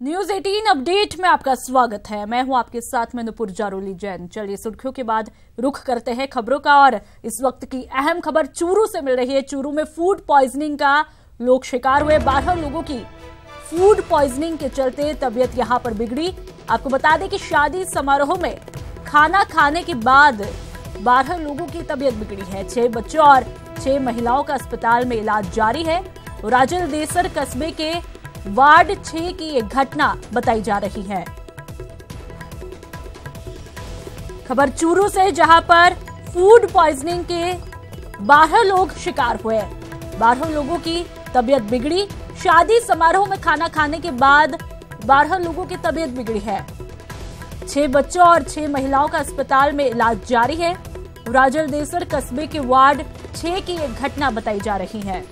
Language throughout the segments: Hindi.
न्यूज 18 अपडेट में आपका स्वागत है। मैं हूं आपके साथ में नुपुर जारोली जैन। चलिए सुर्खियों के बाद रुख करते हैं खबरों का और इस वक्त की अहम खबर चूरू से मिल रही है। चूरू में फूड पॉइजनिंग का लोग शिकार हुए। 12 लोगों की फूड पॉइजनिंग के चलते तबीयत यहां पर बिगड़ी। आपको बता दें कि शादी समारोह में खाना खाने के बाद 12 लोगों की तबीयत बिगड़ी है। 6 बच्चों और 6 महिलाओं का अस्पताल में इलाज जारी है। राजल देसर कस्बे के वार्ड 6 की एक घटना बताई जा रही है। खबर चूरू से, जहां पर फूड पॉइजनिंग के 12 लोग शिकार हुए। 12 लोगों की तबीयत बिगड़ी। शादी समारोह में खाना खाने के बाद 12 लोगों की तबीयत बिगड़ी है। 6 बच्चों और 6 महिलाओं का अस्पताल में इलाज जारी है। राजल देसर कस्बे के वार्ड 6 की एक घटना बताई जा रही है।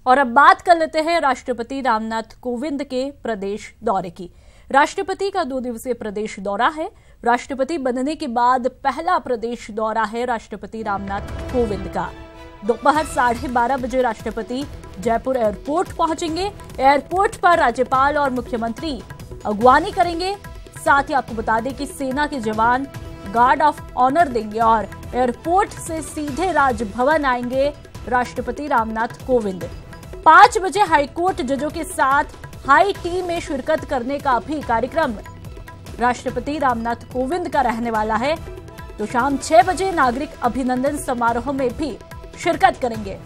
और अब बात कर लेते हैं राष्ट्रपति रामनाथ कोविंद के प्रदेश दौरे की। राष्ट्रपति का 2 दिवसीय प्रदेश दौरा है। राष्ट्रपति बनने के बाद पहला प्रदेश दौरा है राष्ट्रपति रामनाथ कोविंद का। दोपहर 12:30 बजे राष्ट्रपति जयपुर एयरपोर्ट पहुंचेंगे। एयरपोर्ट पर राज्यपाल और मुख्यमंत्री अगवानी करेंगे। साथ ही आपको बता दें कि सेना के जवान गार्ड ऑफ ऑनर देंगे और एयरपोर्ट से सीधे राजभवन आएंगे राष्ट्रपति रामनाथ कोविंद। 5 बजे हाईकोर्ट जजों के साथ हाई टी में शिरकत करने का भी कार्यक्रम राष्ट्रपति रामनाथ कोविंद का रहने वाला है। तो शाम 6 बजे नागरिक अभिनंदन समारोह में भी शिरकत करेंगे।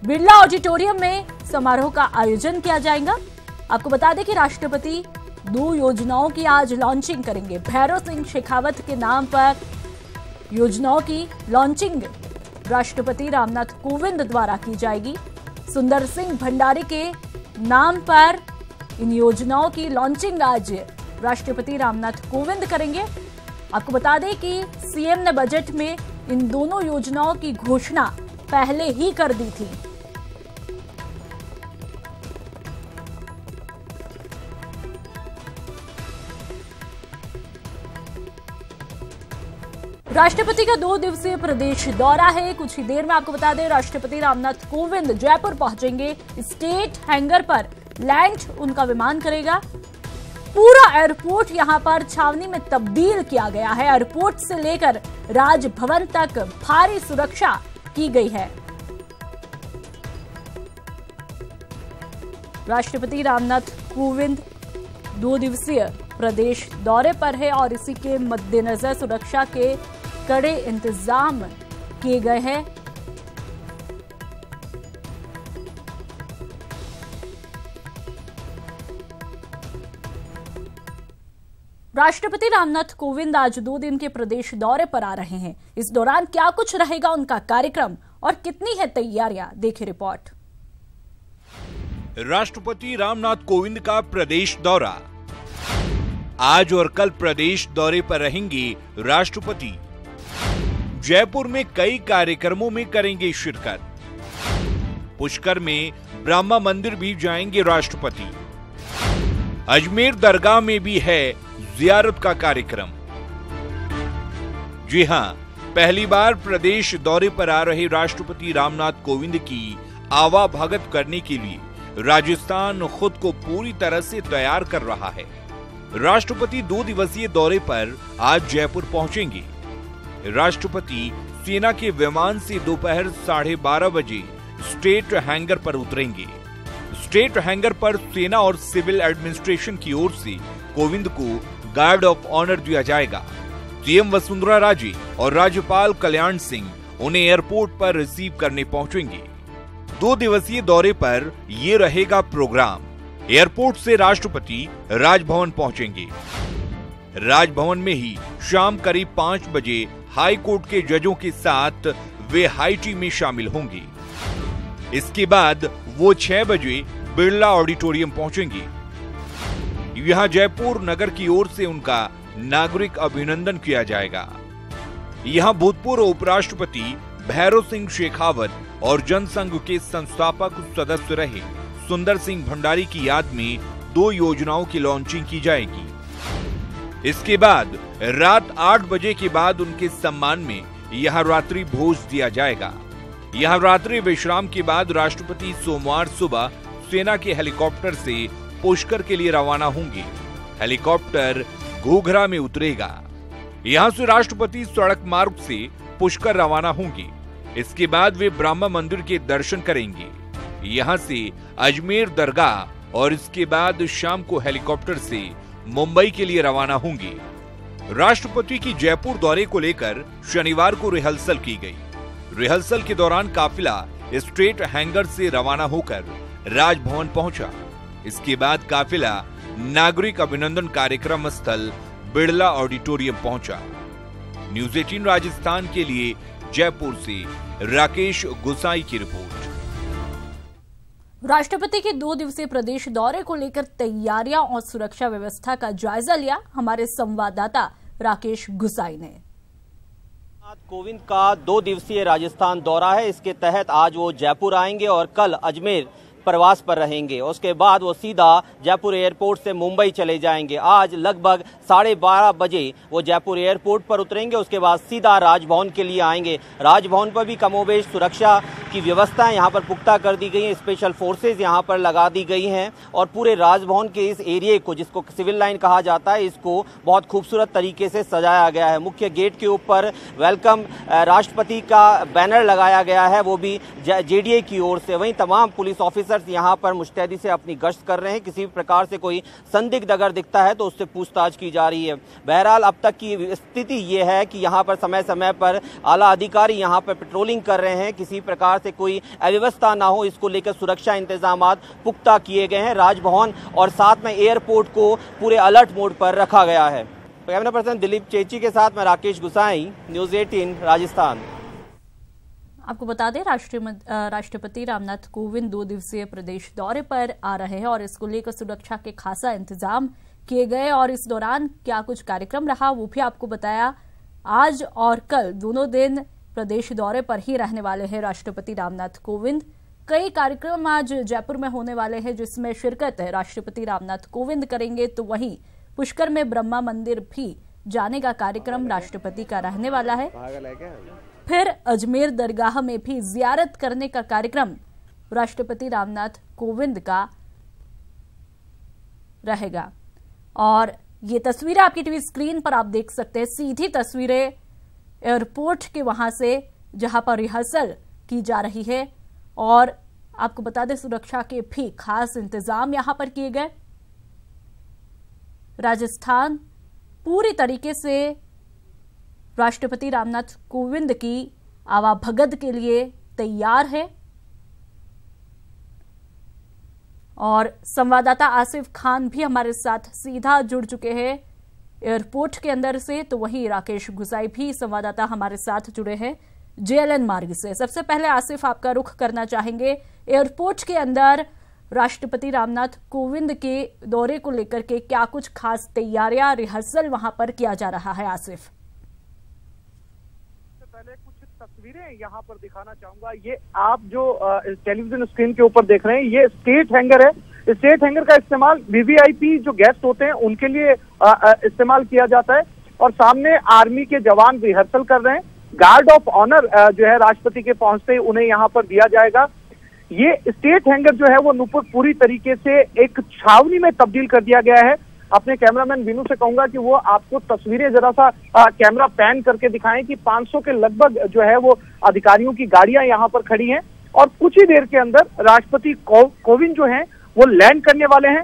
बिरला ऑडिटोरियम में समारोह का आयोजन किया जाएगा। आपको बता दें कि राष्ट्रपति 2 योजनाओं की आज लॉन्चिंग करेंगे। भैरव सिंह शेखावत के नाम पर योजनाओं की लॉन्चिंग राष्ट्रपति रामनाथ कोविंद द्वारा की जाएगी। सुंदर सिंह भंडारी के नाम पर इन योजनाओं की लॉन्चिंग आज राष्ट्रपति रामनाथ कोविंद करेंगे। आपको बता दें कि सीएम ने बजट में इन दोनों योजनाओं की घोषणा पहले ही कर दी थी। राष्ट्रपति का 2 दिवसीय प्रदेश दौरा है। कुछ ही देर में आपको बता दें राष्ट्रपति रामनाथ कोविंद जयपुर पहुंचेंगे। स्टेट हैंगर पर लैंड उनका विमान करेगा। पूरा एयरपोर्ट यहां पर छावनी में तब्दील किया गया है। एयरपोर्ट से लेकर राजभवन तक भारी सुरक्षा की गई है। राष्ट्रपति रामनाथ कोविंद 2 दिवसीय प्रदेश दौरे पर है और इसी के मद्देनजर सुरक्षा के कड़े इंतजाम किए गए हैं। राष्ट्रपति रामनाथ कोविंद आज 2 दिन के प्रदेश दौरे पर आ रहे हैं। इस दौरान क्या कुछ रहेगा उनका कार्यक्रम और कितनी है तैयारियां, देखिए रिपोर्ट। राष्ट्रपति रामनाथ कोविंद का प्रदेश दौरा। आज और कल प्रदेश दौरे पर रहेंगे राष्ट्रपति। जयपुर में कई कार्यक्रमों में करेंगे शिरकत। पुष्कर में ब्रह्मा मंदिर भी जाएंगे राष्ट्रपति। अजमेर दरगाह में भी है जियारत का कार्यक्रम। जी हां, पहली बार प्रदेश दौरे पर आ रहे राष्ट्रपति रामनाथ कोविंद की आवाभगत करने के लिए राजस्थान खुद को पूरी तरह से तैयार कर रहा है। राष्ट्रपति 2 दिवसीय दौरे पर आज जयपुर पहुंचेंगे। राष्ट्रपति सेना के विमान से दोपहर 12:30 बजे स्टेट हैंगर पर उतरेंगे। स्टेट हैंगर पर सेना और सिविल एडमिनिस्ट्रेशन की ओर से कोविंद को गार्ड ऑफ ऑनर दिया जाएगा। सीएम वसुंधरा राजे और राज्यपाल कल्याण सिंह उन्हें एयरपोर्ट पर रिसीव करने पहुंचेंगे। 2 दिवसीय दौरे पर ये रहेगा प्रोग्राम। एयरपोर्ट से राष्ट्रपति राजभवन पहुंचेंगे। राजभवन में ही शाम करीब 5 बजे हाई कोर्ट के जजों के साथ वे हाई टी में शामिल होंगे। इसके बाद वो 6 बजे बिरला ऑडिटोरियम पहुंचेंगे। यहां जयपुर नगर की ओर से उनका नागरिक अभिनंदन किया जाएगा। यहां भूतपूर्व उपराष्ट्रपति भैरव सिंह शेखावत और जनसंघ के संस्थापक सदस्य रहे सुंदर सिंह भंडारी की याद में 2 योजनाओं की लॉन्चिंग की जाएगी। इसके बाद रात 8 बजे के बाद उनके सम्मान में यहां रात्रि भोज दिया जाएगा। यहाँ रात्रि विश्राम के बाद राष्ट्रपति सोमवार सुबह सेना के हेलीकॉप्टर से पुष्कर के लिए रवाना होंगे। हेलीकॉप्टर घोघरा में उतरेगा। यहाँ से राष्ट्रपति सड़क मार्ग से पुष्कर रवाना होंगे। इसके बाद वे ब्रह्मा मंदिर के दर्शन करेंगे। यहाँ से अजमेर दरगाह और इसके बाद शाम को हेलीकॉप्टर से मुंबई के लिए रवाना होंगे। राष्ट्रपति की जयपुर दौरे को लेकर शनिवार को रिहर्सल की गई। रिहर्सल के दौरान काफिला स्ट्रेट हैंगर से रवाना होकर राजभवन पहुंचा। इसके बाद काफिला नागरिक अभिनंदन कार्यक्रम स्थल बिड़ला ऑडिटोरियम पहुंचा। न्यूज़ 18 राजस्थान के लिए जयपुर से राकेश गुसाई की रिपोर्ट। राष्ट्रपति के 2 दिवसीय प्रदेश दौरे को लेकर तैयारियां और सुरक्षा व्यवस्था का जायजा लिया हमारे संवाददाता राकेश गुसाई ने। कोविंद का 2 दिवसीय राजस्थान दौरा है। इसके तहत आज वो जयपुर आएंगे और कल अजमेर प्रवास पर रहेंगे। उसके बाद वो सीधा जयपुर एयरपोर्ट से मुंबई चले जाएंगे। आज लगभग 12:30 बजे वो जयपुर एयरपोर्ट पर उतरेंगे। उसके बाद सीधा राजभवन के लिए आएंगे। राजभवन पर भी कमोबेश सुरक्षा की व्यवस्थाएं यहाँ पर पुख्ता कर दी गई हैं। स्पेशल फोर्सेज यहाँ पर लगा दी गई हैं और पूरे राजभवन के इस एरिया को, जिसको सिविल लाइन कहा जाता है, इसको बहुत खूबसूरत तरीके से सजाया गया है। मुख्य गेट के ऊपर वेलकम राष्ट्रपति का बैनर लगाया गया है, वो भी जेडीए की ओर से। वहीं तमाम पुलिस ऑफिसर्स यहाँ पर मुस्तैदी से अपनी गश्त कर रहे हैं। किसी भी प्रकार से कोई संदिग्ध अगर दिखता है तो उससे पूछताछ की जा रही है। बहरहाल अब तक की स्थिति ये है कि यहाँ पर समय समय पर आला अधिकारी यहाँ पर पेट्रोलिंग कर रहे हैं। किसी प्रकार से कोई अव्यवस्था ना हो, इसको लेकर सुरक्षा इंतजामात पुख्ता किए गए हैं। राजभवन और साथ में एयरपोर्ट को पूरे अलर्ट मोड पर रखा गया है। कैमरा पर्सन दिलीप चेची के साथ मैं राकेश गुसाई, न्यूज़ 18 राजस्थान। आपको बता दें राष्ट्रपति रामनाथ कोविंद 2 दिवसीय प्रदेश दौरे पर आ रहे हैं और इसको लेकर सुरक्षा के खासा इंतजाम किए गए और इस दौरान क्या कुछ कार्यक्रम रहा वो भी आपको बताया। आज और कल दोनों दिन प्रदेश दौरे पर ही रहने वाले हैं राष्ट्रपति रामनाथ कोविंद। कई कार्यक्रम आज जयपुर में होने वाले हैं जिसमें शिरकत है राष्ट्रपति रामनाथ कोविंद करेंगे, तो वहीं पुष्कर में ब्रह्मा मंदिर भी जाने का कार्यक्रम राष्ट्रपति का रहने वाला है। फिर अजमेर दरगाह में भी जियारत करने का कार्यक्रम राष्ट्रपति रामनाथ कोविंद का रहेगा। और ये तस्वीरें आपकी टीवी स्क्रीन पर आप देख सकते हैं, सीधी तस्वीरें एयरपोर्ट के वहां से जहां पर रिहर्सल की जा रही है। और आपको बता दें सुरक्षा के भी खास इंतजाम यहां पर किए गए। राजस्थान पूरी तरीके से राष्ट्रपति रामनाथ कोविंद की आवाभगत के लिए तैयार है। और संवाददाता आसिफ खान भी हमारे साथ सीधा जुड़ चुके हैं एयरपोर्ट के अंदर से, तो वहीं राकेश गुसाई भी संवाददाता हमारे साथ जुड़े हैं जेएलएन मार्ग से। सबसे पहले आसिफ, आपका रुख करना चाहेंगे एयरपोर्ट के अंदर राष्ट्रपति रामनाथ कोविंद के दौरे को लेकर के क्या कुछ खास तैयारियां, रिहर्सल वहां पर किया जा रहा है। आसिफ, पहले कुछ तस्वीरें यहाँ पर दिखाना चाहूंगा। ये आप जो टेलीविजन स्क्रीन के ऊपर देख रहे हैं, ये स्टेट हैंगर है। स्टेट हैंगर का इस्तेमाल वीवीआईपी जो गेस्ट होते हैं उनके लिए इस्तेमाल किया जाता है। और सामने आर्मी के जवान रिहर्सल कर रहे हैं। गार्ड ऑफ ऑनर जो है राष्ट्रपति के पहुंचते ही उन्हें यहाँ पर दिया जाएगा। ये स्टेट हैंगर जो है वो नूपुर पूरी तरीके से एक छावनी में तब्दील कर दिया गया है। अपने कैमरामैन विनू से कहूंगा कि वो आपको तस्वीरें जरा सा कैमरा पैन करके दिखाएं कि 500 के लगभग जो है वो अधिकारियों की गाड़ियां यहाँ पर खड़ी हैं और कुछ ही देर के अंदर राष्ट्रपति कोविंद जो हैं वो लैंड करने वाले हैं।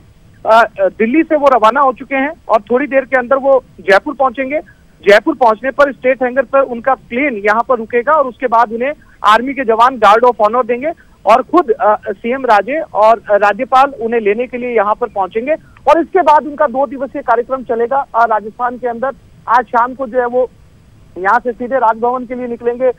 दिल्ली से वो रवाना हो चुके हैं और थोड़ी देर के अंदर वो जयपुर पहुंचेंगे। जयपुर पहुंचने पर स्टेट हैंगर पर उनका प्लेन यहाँ पर रुकेगा और उसके बाद उन्हें आर्मी के जवान गार्ड ऑफ ऑनर देंगे और खुद सीएम राजे और राज्यपाल उन्हें लेने के लिए यहाँ पर पहुंचेंगे। और इसके बाद उनका 2 दिवसीय कार्यक्रम चलेगा राजस्थान के अंदर। आज शाम को जो है वो यहाँ से सीधे राजभवन के लिए निकलेंगे,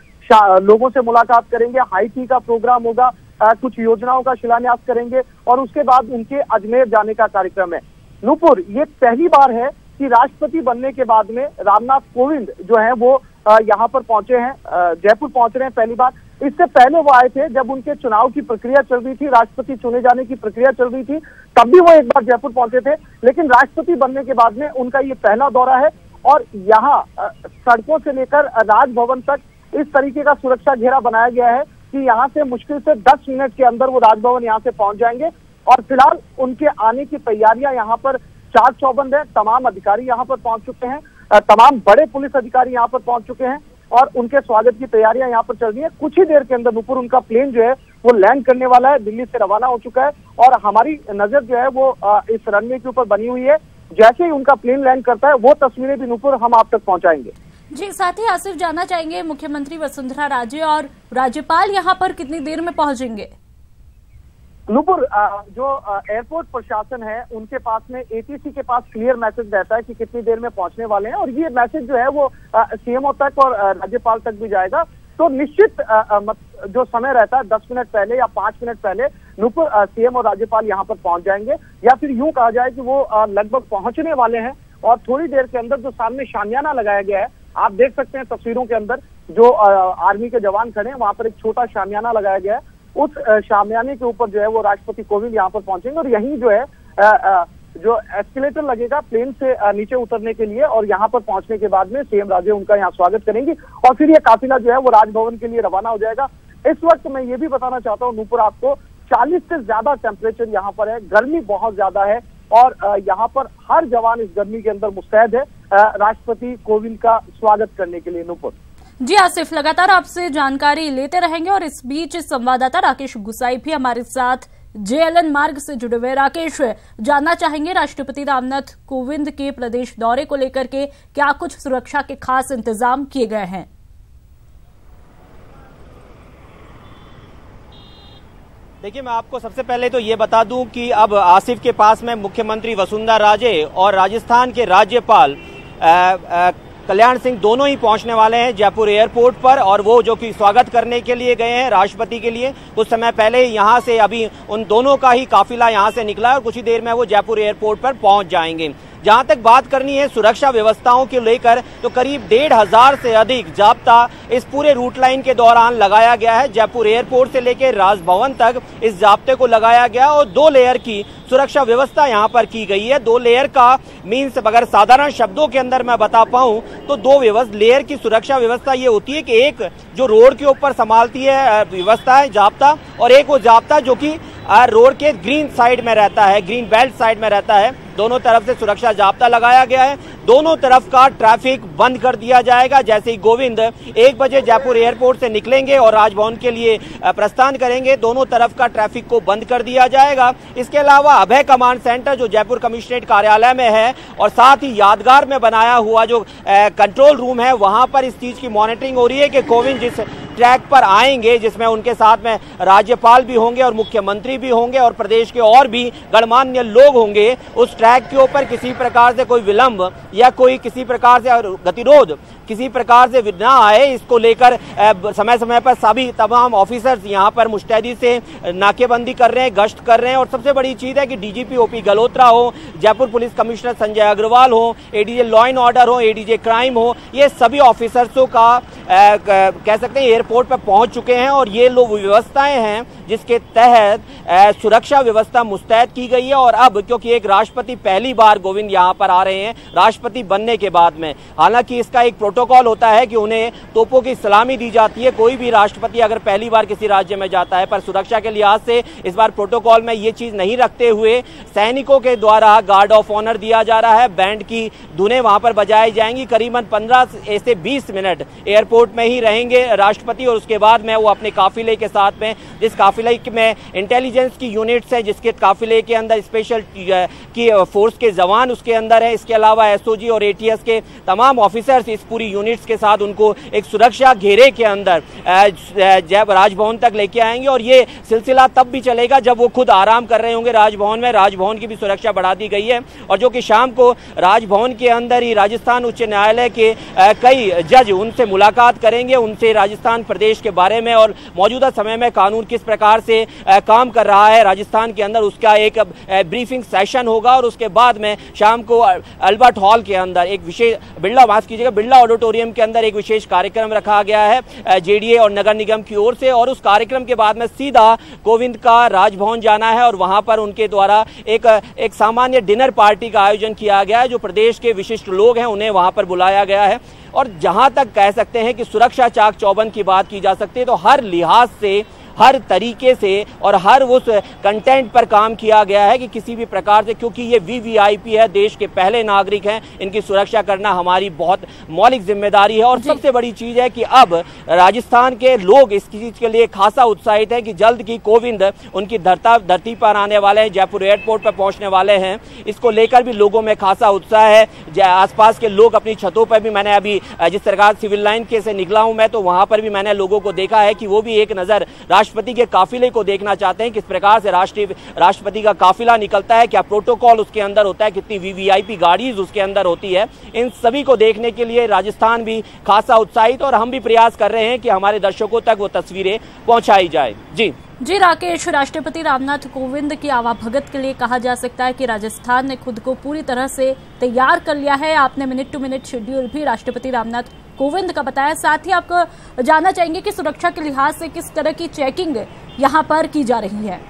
लोगों से मुलाकात करेंगे, हाई टी का प्रोग्राम होगा, कुछ योजनाओं का शिलान्यास करेंगे और उसके बाद उनके अजमेर जाने का कार्यक्रम है। नूपुर, ये पहली बार है कि राष्ट्रपति बनने के बाद में रामनाथ कोविंद जो है वो यहाँ पर पहुंचे हैं, जयपुर पहुंच रहे हैं पहली बार। इससे पहले वो आए थे जब उनके चुनाव की प्रक्रिया चल रही थी, राष्ट्रपति चुने जाने की प्रक्रिया चल रही थी, तब भी वो एक बार जयपुर पहुंचे थे। लेकिन राष्ट्रपति बनने के बाद में उनका ये पहला दौरा है और यहाँ सड़कों से लेकर राजभवन तक इस तरीके का सुरक्षा घेरा बनाया गया है कि यहाँ से मुश्किल से 10 मिनट के अंदर वो राजभवन यहाँ से पहुंच जाएंगे। और फिलहाल उनके आने की तैयारियां यहाँ पर चाक चौबंद है। तमाम अधिकारी यहाँ पर पहुंच चुके हैं, तमाम बड़े पुलिस अधिकारी यहाँ पर पहुंच चुके हैं और उनके स्वागत की तैयारियां यहाँ पर चल रही है। कुछ ही देर के अंदर नुपुर उनका प्लेन जो है वो लैंड करने वाला है, दिल्ली से रवाना हो चुका है और हमारी नजर जो है वो इस रनवे के ऊपर बनी हुई है। जैसे ही उनका प्लेन लैंड करता है वो तस्वीरें भी नुपुर हम आप तक पहुंचाएंगे। जी, साथ ही आसिफ जानना चाहेंगे मुख्यमंत्री वसुंधरा राजे और राज्यपाल यहाँ पर कितनी देर में पहुंचेंगे? नुपुर, जो एयरपोर्ट प्रशासन है उनके पास में एटीसी के पास क्लियर मैसेज रहता है कि कितनी देर में पहुंचने वाले हैं और ये मैसेज जो है वो सीएमओ तक और राज्यपाल तक भी जाएगा। तो निश्चित जो समय रहता है 10 मिनट पहले या 5 मिनट पहले नुपुर सीएम और राज्यपाल यहाँ पर पहुंच जाएंगे, या फिर यूं कहा जाए कि वो लगभग पहुंचने वाले हैं। और थोड़ी देर के अंदर जो सामने शामियाना लगाया गया है, आप देख सकते हैं तस्वीरों के अंदर जो आर्मी के जवान खड़े हैं, वहां पर एक छोटा शामियाना लगाया गया है। उस शामियाने के ऊपर जो है वो राष्ट्रपति कोविंद यहाँ पर पहुंचेंगे और यहीं जो है जो एस्केलेटर लगेगा प्लेन से नीचे उतरने के लिए और यहाँ पर पहुंचने के बाद में सीएम राजे उनका यहाँ स्वागत करेंगी और फिर ये काफिला जो है वो राजभवन के लिए रवाना हो जाएगा। इस वक्त मैं ये भी बताना चाहता हूँ नुपुर आपको, 40 से ज्यादा टेम्परेचर यहाँ पर है, गर्मी बहुत ज्यादा है और यहाँ पर हर जवान इस गर्मी के अंदर मुस्तैद है राष्ट्रपति कोविंद का स्वागत करने के लिए। नुपुर जी, आसिफ लगातार आपसे जानकारी लेते रहेंगे और इस बीच संवाददाता राकेश गुसाई भी हमारे साथ जेएलएन मार्ग से जुड़े हुए। राकेश, जानना चाहेंगे राष्ट्रपति रामनाथ कोविंद के प्रदेश दौरे को लेकर के क्या कुछ सुरक्षा के खास इंतजाम किए गए हैं? देखिए, मैं आपको सबसे पहले तो ये बता दूं कि अब आसिफ के पास में मुख्यमंत्री वसुंधरा राजे और राजस्थान के राज्यपाल कल्याण सिंह दोनों ही पहुंचने वाले हैं जयपुर एयरपोर्ट पर और वो जो कि स्वागत करने के लिए गए हैं राष्ट्रपति के लिए। कुछ समय पहले ही यहाँ से अभी उन दोनों का ही काफिला यहाँ से निकला है और कुछ ही देर में वो जयपुर एयरपोर्ट पर पहुंच जाएंगे। जहां तक बात करनी है सुरक्षा व्यवस्थाओं को लेकर तो करीब 1,500 से अधिक जाब्ता इस पूरे रूट लाइन के दौरान लगाया गया है। जयपुर एयरपोर्ट से लेकर राजभवन तक इस जाब्ते को लगाया गया और 2 लेयर की सुरक्षा व्यवस्था यहां पर की गई है। 2 लेयर का मीन्स अगर साधारण शब्दों के अंदर मैं बता पाऊं तो 2 लेयर की सुरक्षा व्यवस्था ये होती है कि एक जो रोड के ऊपर संभालती है व्यवस्था है जाब्ता, और एक वो जाब्ता जो कि रोड के ग्रीन साइड में रहता है, ग्रीन बेल्ट साइड में रहता है। दोनों तरफ से सुरक्षा जाब्ता लगाया गया है। दोनों तरफ का ट्रैफिक बंद कर दिया जाएगा। जैसे ही गोविंद 1 बजे जयपुर एयरपोर्ट से निकलेंगे और राजभवन के लिए प्रस्थान करेंगे, दोनों तरफ का ट्रैफिक को बंद कर दिया जाएगा। इसके अलावा अभय कमांड सेंटर जो जयपुर कमिश्नरेट कार्यालय में है और साथ ही यादगार में बनाया हुआ जो कंट्रोल रूम है, वहां पर इस चीज की मॉनिटरिंग हो रही है कि कोविंद जिस ट्रैक पर आएंगे, जिसमें उनके साथ में राज्यपाल भी होंगे और मुख्यमंत्री भी होंगे और प्रदेश के और भी गणमान्य लोग होंगे, उस ट्रैक के ऊपर किसी प्रकार से कोई विलंब या कोई किसी प्रकार से गतिरोध किसी प्रकार से ना आए, इसको लेकर समय समय पर सभी तमाम ऑफिसर्स यहाँ पर मुस्तैदी से नाकेबंदी कर रहे हैं, गश्त कर रहे हैं। और सबसे बड़ी चीज है कि डीजीपी ओपी गल्होत्रा हो, जयपुर पुलिस कमिश्नर संजय अग्रवाल हो, एडीजे लॉ एंड ऑर्डर हो, एडीजे क्राइम हो, ये सभी ऑफिसर्सों का कह सकते हैं एयरपोर्ट पर पहुंच चुके हैं और ये लोग व्यवस्थाएं हैं जिसके तहत सुरक्षा व्यवस्था मुस्तैद की गई है। और अब क्योंकि एक राष्ट्रपति पहली बार गोविंद यहाँ पर आ रहे हैं राष्ट्रपति बनने के बाद में, हालांकि इसका एक प्रोटोकॉल होता है कि उन्हें तोपों की सलामी दी जाती है कोई भी राष्ट्रपति अगर पहली बार किसी राज्य में जाता है, पर सुरक्षा के लिहाज से इस बार प्रोटोकॉल में ये चीज नहीं रखते हुए सैनिकों के द्वारा गार्ड ऑफ ऑनर दिया जा रहा है। बैंड की धुनें वहां पर बजाई जाएंगी। करीबन 15 से 20 मिनट एयरपोर्ट में ही रहेंगे राष्ट्रपति और उसके बाद में वो अपने काफिले के साथ में, जिस काफिले में इंटेलिजेंस की यूनिट्स है, जिसके काफिले के अंदर स्पेशल की फोर्स के जवान उसके अंदर है, इसके अलावा एसओजी और एटीएस के तमाम ऑफिसर्स इस पूरी यूनिट्स के साथ उनको एक सुरक्षा घेरे के अंदर राजभवन तक लेके आएंगे। और ये सिलसिला तब भी चलेगा जब वो खुद आराम कर रहे होंगे राजभवन में। राजभवन की भी सुरक्षा बढ़ा दी गई है और जो कि शाम को राजभवन के अंदर ही राजस्थान उच्च न्यायालय के कई जज उनसे मुलाकात करेंगे, उनसे राजस्थान प्रदेश के बारे में और मौजूदा समय में कानून किस प्रकार से काम कर रहा है राजस्थान के अंदर, उसका एक ब्रीफिंग सेशन होगा। और उसके बाद में शाम को अल्बर्ट हॉल के अंदर एक विशेष बिरला ऑडिटोरियम के अंदर एक विशेष कार्यक्रम रखा गया है जेडीए और नगर निगम की ओर से, और उस कार्यक्रम के बाद में सीधा कोविंद का राजभवन जाना है और वहां पर उनके द्वारा एक सामान्य डिनर पार्टी का आयोजन किया गया है। जो प्रदेश के विशिष्ट लोग हैं उन्हें वहां पर बुलाया गया है, और जहां तक कह सकते हैं कि सुरक्षा चाक चौबंद की बात की जा सकती है तो हर लिहाज से, हर तरीके से और हर उस कंटेंट पर काम किया गया है कि किसी भी प्रकार से, क्योंकि ये वीवीआईपी है, देश के पहले नागरिक हैं, इनकी सुरक्षा करना हमारी बहुत मौलिक जिम्मेदारी है। और सबसे बड़ी चीज है कि अब राजस्थान के लोग इस चीज के लिए खासा उत्साहित हैं कि जल्द की कोविंद उनकी धरती पर आने वाले हैं, जयपुर एयरपोर्ट पर पहुंचने वाले हैं। इसको लेकर भी लोगों में खासा उत्साह है। आसपास के लोग अपनी छतों पर भी, मैंने अभी जिस तरह सिविल लाइन के से निकला हूं मैं, तो वहां पर भी मैंने लोगों को देखा है कि वो भी एक नजर राष्ट्रपति के काफिले को देखना चाहते हैं, किस प्रकार से राष्ट्रपति का काफिला निकलता है, क्या प्रोटोकॉल उसके अंदर होता है, कितनी वीवीआईपी गाड़ीज उसके अंदर होती है। इन सभी को देखने के लिए राजस्थान भी खासा उत्साहित, और हम भी प्रयास कर रहे हैं कि हमारे दर्शकों तक वो तस्वीरें पहुंचाई जाए। जी राकेश, राष्ट्रपति रामनाथ कोविंद की आवाभगत के लिए कहा जा सकता है कि राजस्थान ने खुद को पूरी तरह से तैयार कर लिया है। आपने मिनट टू मिनट शेड्यूल भी राष्ट्रपति रामनाथ कोविंद का बताया, साथ ही आपको जानना चाहेंगे कि सुरक्षा के लिहाज से किस तरह की चेकिंग यहां पर की जा रही है।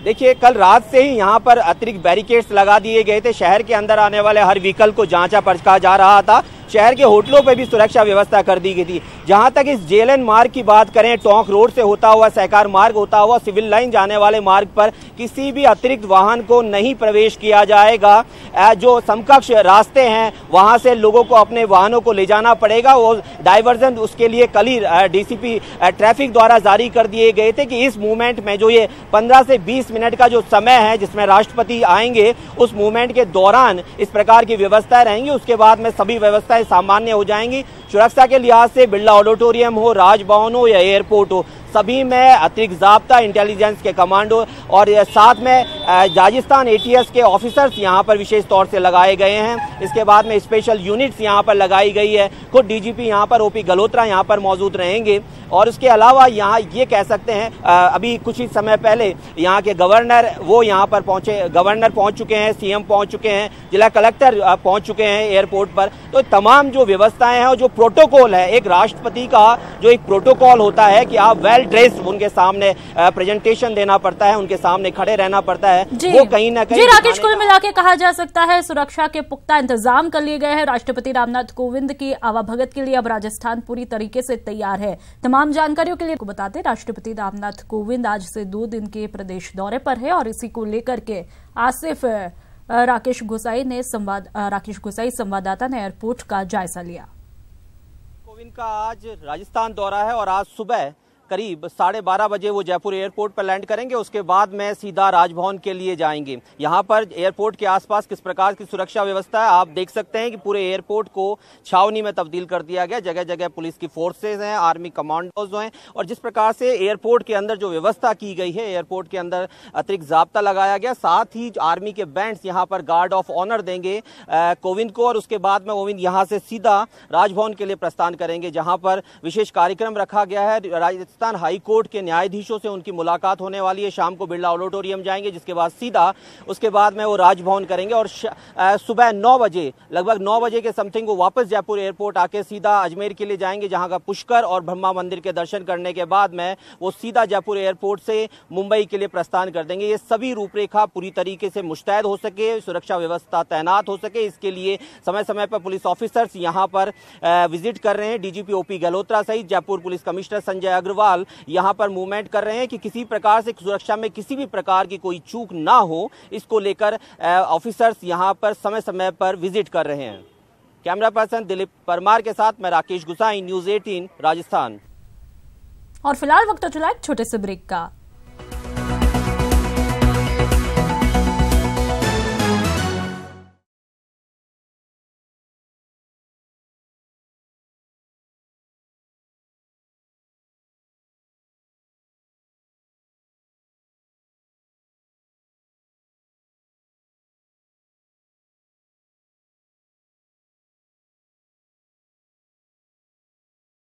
देखिए, कल रात से ही यहाँ पर अतिरिक्त बैरिकेड्स लगा दिए गए थे। शहर के अंदर आने वाले हर व्हीकल को जांचा परखा जा रहा था। शहर के होटलों पर भी सुरक्षा व्यवस्था कर दी गई थी। जहां तक इस जेएलएन मार्ग की बात करें, टोंक रोड से होता हुआ, सहकार मार्ग होता हुआ सिविल लाइन जाने वाले मार्ग पर किसी भी अतिरिक्त वाहन को नहीं प्रवेश किया जाएगा। जो समकक्ष रास्ते हैं वहां से लोगों को अपने वाहनों को ले जाना पड़ेगा। वो डाइवर्जन उसके लिए कल ही डीसीपी ट्रैफिक द्वारा जारी कर दिए गए थे कि इस मूवमेंट में जो ये 15 से 20 मिनट का जो समय है जिसमें राष्ट्रपति आएंगे, उस मूवमेंट के दौरान इस प्रकार की व्यवस्थाएं रहेंगी। उसके बाद में सभी व्यवस्थाएं सामान्य हो जाएंगी। सुरक्षा के लिहाज से बिरला ऑडिटोरियम हो, राजभवन हो या एयरपोर्ट हो, सभी में अतिरिक्त जाब्ता इंटेलिजेंस के कमांडो और साथ में राजस्थान एटीएस के ऑफिसर्स यहां पर विशेष तौर से लगाए गए हैं। इसके बाद में स्पेशल यूनिट्स यहां पर लगाई गई है। खुद डीजीपी यहां पर ओपी गल्होत्रा यहां पर मौजूद रहेंगे। और उसके अलावा यहां ये कह सकते हैं अभी कुछ ही समय पहले यहां के गवर्नर वो यहां पर पहुंचे, गवर्नर पहुंच चुके हैं, सीएम पहुंच चुके हैं, जिला कलेक्टर पहुंच चुके हैं एयरपोर्ट पर। तो तमाम जो व्यवस्थाएं हैं और जो प्रोटोकॉल है, एक राष्ट्रपति का जो एक प्रोटोकॉल होता है कि आप वेल ड्रेस उनके सामने प्रेजेंटेशन देना पड़ता है, उनके सामने खड़े रहना पड़ता है, वो कहीं ना कहीं। जी राकेश, कुल मिला के कहा जा सकता है सुरक्षा के पुख्ता इंतजाम कर लिए गए हैं। राष्ट्रपति रामनाथ कोविंद की आवाभगत के लिए अब राजस्थान पूरी तरीके से तैयार है। तमाम जानकारियों के लिए आपको बता दें, राष्ट्रपति रामनाथ कोविंद आज से 2 दिन के प्रदेश दौरे पर है और इसी को लेकर के आसिफ राकेश गोसाई संवाददाता ने एयरपोर्ट का जायजा लिया। कोविंद का आज राजस्थान दौरा है और आज सुबह करीब 12:30 बजे वो जयपुर एयरपोर्ट पर लैंड करेंगे। उसके बाद में सीधा राजभवन के लिए जाएंगे। यहाँ पर एयरपोर्ट के आसपास किस प्रकार की सुरक्षा व्यवस्था है आप देख सकते हैं कि पूरे एयरपोर्ट को छावनी में तब्दील कर दिया गया। जगह जगह पुलिस की फोर्सेज हैं, आर्मी कमांडोज हैं, और जिस प्रकार से एयरपोर्ट के अंदर जो व्यवस्था की गई है, एयरपोर्ट के अंदर अतिरिक्त जाब्ता लगाया गया। साथ ही आर्मी के बैंड्स यहाँ पर गार्ड ऑफ ऑनर देंगे कोविंद को, और उसके बाद में कोविंद यहाँ से सीधा राजभवन के लिए प्रस्थान करेंगे, जहाँ पर विशेष कार्यक्रम रखा गया है। राजस्थान हाई कोर्ट के न्यायाधीशों से उनकी मुलाकात होने वाली है। शाम को बिरला ऑडिटोरियम जाएंगे, जिसके बाद सीधा उसके बाद में वो राजभवन करेंगे और सुबह 9 बजे, लगभग 9 बजे के समथिंग वो वापस जयपुर एयरपोर्ट आके सीधा अजमेर के लिए जाएंगे, जहां का पुष्कर और ब्रह्मा मंदिर के दर्शन करने के बाद में वो सीधा जयपुर एयरपोर्ट से मुंबई के लिए प्रस्थान कर देंगे। ये सभी रूपरेखा पूरी तरीके से मुस्तैद हो सके, सुरक्षा व्यवस्था तैनात हो सके, इसके लिए समय समय पर पुलिस ऑफिसर्स यहाँ पर विजिट कर रहे हैं। डीजीपी ओपी गल्होत्रा सहित जयपुर पुलिस कमिश्नर संजय अग्रवाल यहां पर मूवमेंट कर रहे हैं कि किसी प्रकार से सुरक्षा में किसी भी प्रकार की कोई चूक ना हो। इसको लेकर ऑफिसर्स यहां पर समय समय पर विजिट कर रहे हैं। कैमरा पर्सन दिलीप परमार के साथ मैं राकेश गुसाई, न्यूज़ 18 राजस्थान। और फिलहाल वक्त हो चला एक छोटे से ब्रेक का।